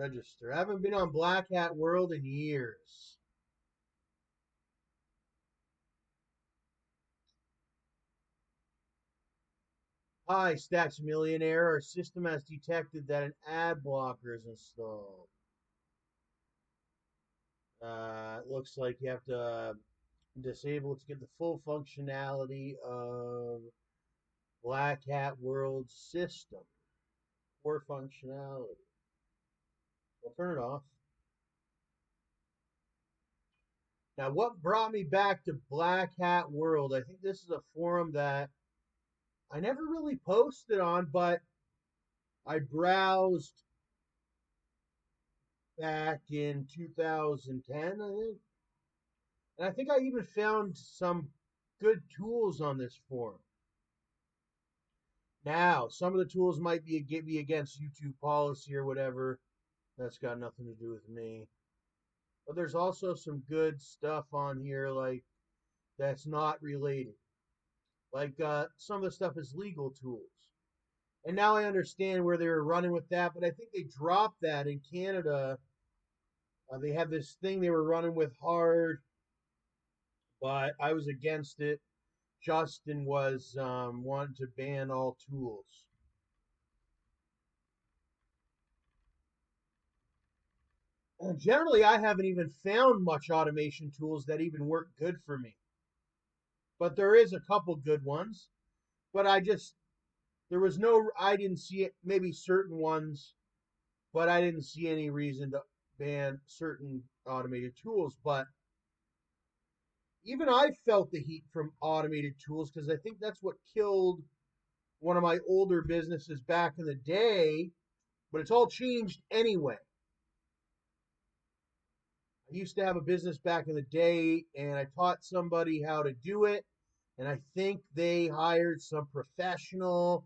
Register. I haven't been on Blackhat World in years. Hi, StacksAMilli. Our system has detected that an ad blocker is installed. It looks like you have to disable it to get the full functionality of Blackhat World system. Poor functionality. We'll turn it off. Now, what brought me back to Blackhat World? I think this is a forum that I never really posted on, but I browsed back in 2010, I think. And I think I even found some good tools on this forum. Now, some of the tools might be against YouTube policy or whatever. That's got nothing to do with me. But there's also some good stuff on here like that's not related. Like some of the stuff is legal tools. And now I understand where they were running with that, but I think they dropped that in Canada. They have this thing they were running with hard, but I was against it. Justin was wanting to ban all tools. And generally, I haven't even found much automation tools that even work good for me. But there is a couple good ones. But I didn't see it, maybe certain ones, but I didn't see any reason to ban certain automated tools. But even I felt the heat from automated tools because I think that's what killed one of my older businesses back in the day, but it's all changed anyway. I used to have a business back in the day and I taught somebody how to do it, and I think they hired some professional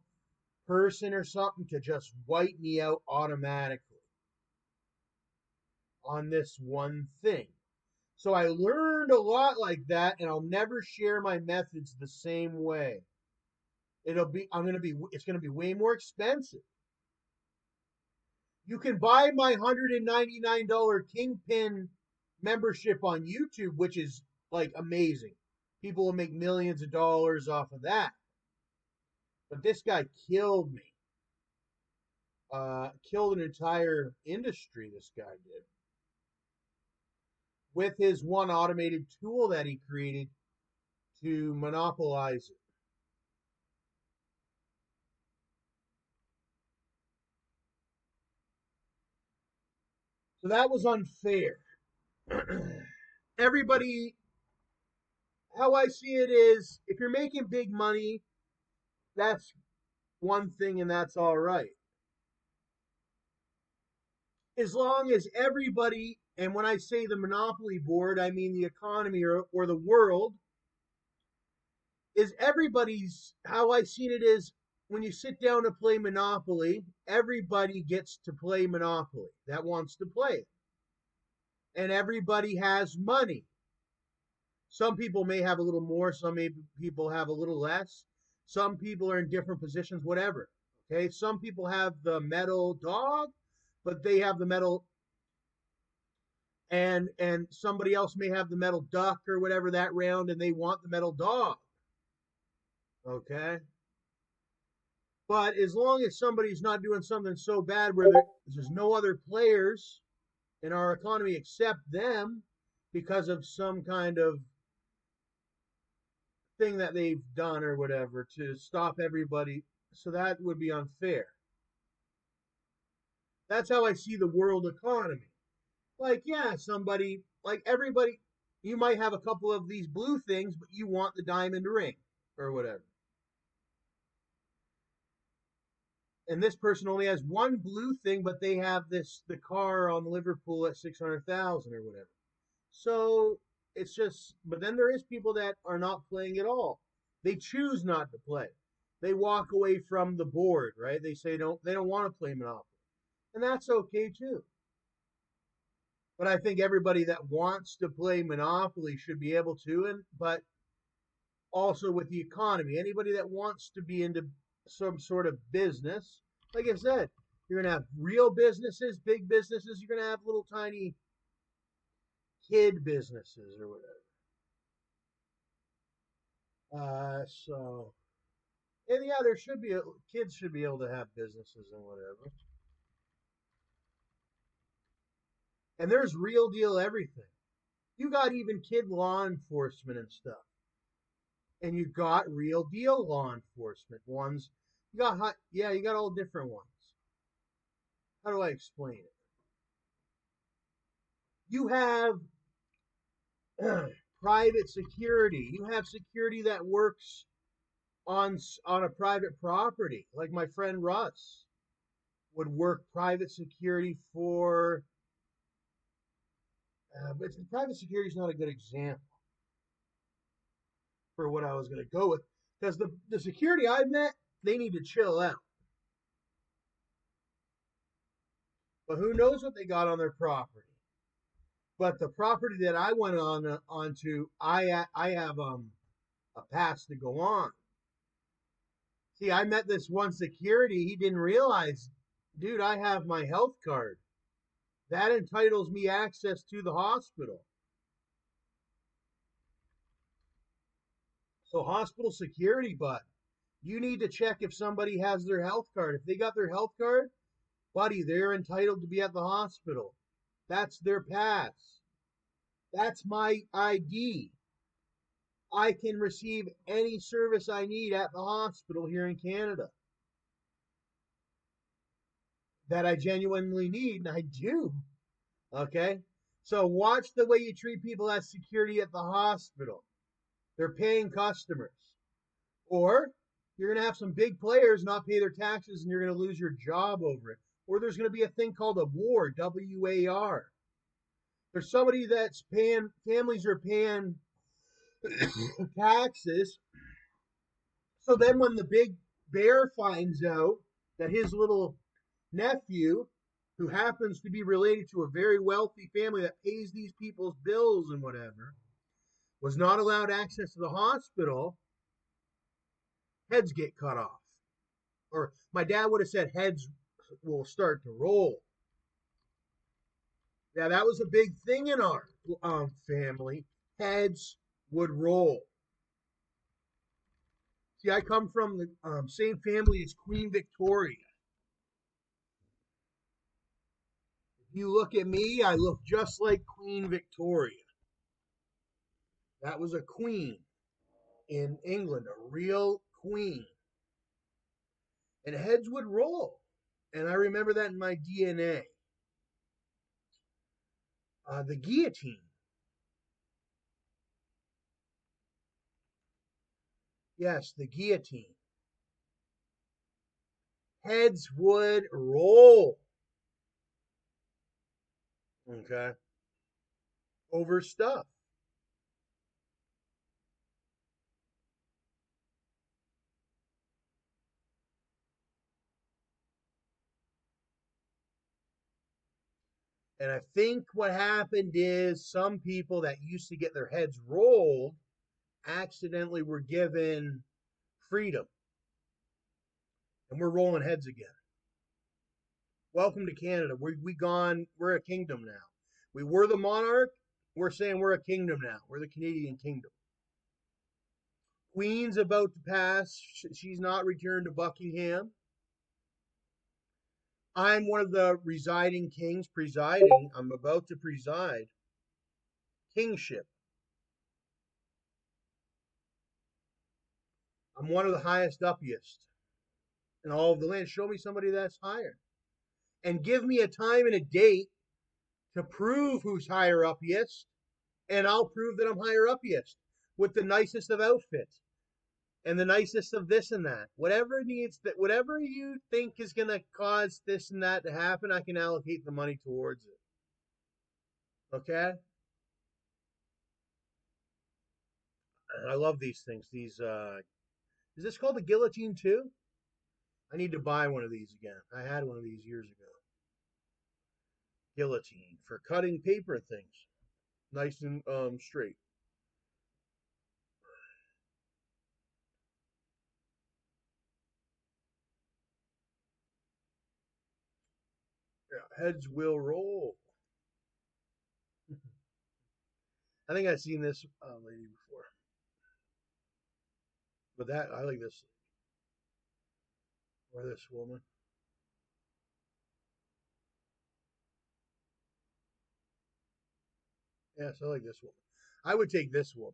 person or something to just wipe me out automatically on this one thing. So I learned a lot like that, and I'll never share my methods the same way. It's gonna be way more expensive. You can buy my $199 Kingpin membership on YouTube, which is like amazing. People will make millions of dollars off of that. But this guy killed me. Killed an entire industry, this guy did. With his one automated tool that he created to monopolize it. So that was unfair. Everybody, how I see it is, if you're making big money, that's one thing and that's all right. As long as everybody, and when I say the monopoly board, I mean the economy or the world, is everybody's, how I seen it is, when you sit down to play Monopoly, everybody gets to play Monopoly that wants to play it. And everybody has money. Some people may have a little more, some people have a little less. Some people are in different positions, whatever. Okay, some people have the metal dog, but they have the metal, and somebody else may have the metal duck or whatever that round, and they want the metal dog. Okay, but as long as somebody's not doing something so bad where there's no other players in our economy except them because of some kind of thing that they've done or whatever to stop everybody, so that would be unfair. That's how I see the world economy. Like, yeah, somebody, like everybody, you might have a couple of these blue things, but you want the diamond ring or whatever. And this person only has one blue thing, but they have the car on Liverpool at 600,000 or whatever. So it's just, but then there is people that are not playing at all. They choose not to play. They walk away from the board, right? They say they don't want to play Monopoly, and that's okay too. But I think everybody that wants to play Monopoly should be able to, but also with the economy, anybody that wants to be into some sort of business, like I said, You're going to have real businesses, big businesses. You're going to have little tiny kid businesses or whatever. So, and yeah, there should be kids should be able to have businesses and whatever. And there's real deal everything. You got even kid law enforcement and stuff. And you got real deal law enforcement ones. You got yeah, you got all different ones. How do I explain it? You have private security. You have security that works on a private property, like my friend Russ would work private security for. But private security is not a good example for what I was going to go with, because the security I've met, they need to chill out. But who knows what they got on their property? But the property that I went onto, I have a pass to go on. See, I met this one security. He didn't realize, dude, I have my health card. That entitles me access to the hospital. So hospital security, but you need to check if somebody has their health card. If they got their health card, buddy, they're entitled to be at the hospital. That's their pass. That's my ID. I can receive any service I need at the hospital here in Canada that I genuinely need, and I do. Okay? So watch the way you treat people at security at the hospital. They're paying customers. Or you're going to have some big players not pay their taxes and you're going to lose your job over it. Or there's going to be a thing called a WAR, WAR. There's somebody that's paying, families are paying taxes. So then when the big bear finds out that his little nephew, who happens to be related to a very wealthy family that pays these people's bills and whatever, was not allowed access to the hospital, heads get cut off. Or my dad would have said heads will start to roll. Yeah, that was a big thing in our family. Heads would roll. See, I come from the same family as Queen Victoria. If you look at me, I look just like Queen Victoria. That was a queen in England, a real queen. And heads would roll. And I remember that in my DNA. The guillotine. Yes, the guillotine. Heads would roll. Okay. Over stuff. And I think what happened is some people that used to get their heads rolled accidentally were given freedom. And we're rolling heads again. Welcome to Canada. We're a kingdom now. We were the monarch. We're saying we're a kingdom now. We're the Canadian kingdom. Queen's about to pass. She's not returned to Buckingham. I'm one of the residing kings presiding. I'm about to preside. Kingship. I'm one of the highest upiest in all of the land. Show me somebody that's higher. And give me a time and a date to prove who's higher upiest, and I'll prove that I'm higher upiest with the nicest of outfits and the nicest of this and that. Whatever you think is gonna cause this and that to happen, I can allocate the money towards it. Okay? I love these things. These is this called the guillotine too? I need to buy one of these again. I had one of these years ago. Guillotine for cutting paper things, nice and straight. Heads will roll. I think I've seen this lady before. But that, I like this. Or this woman. Yes, I like this woman. I would take this woman.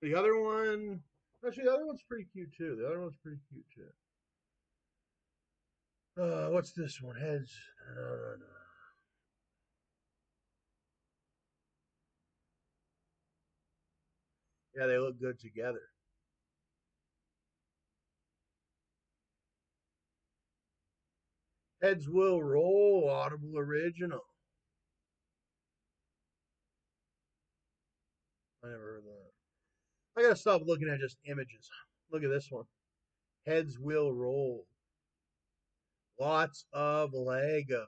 The other one, actually, the other one's pretty cute too. The other one's pretty cute too. What's this one? Heads. No, no, no. Yeah, they look good together. Heads will roll. Audible original. I never heard that. I gotta stop looking at just images. Look at this one. Heads will roll. Lots of Legos.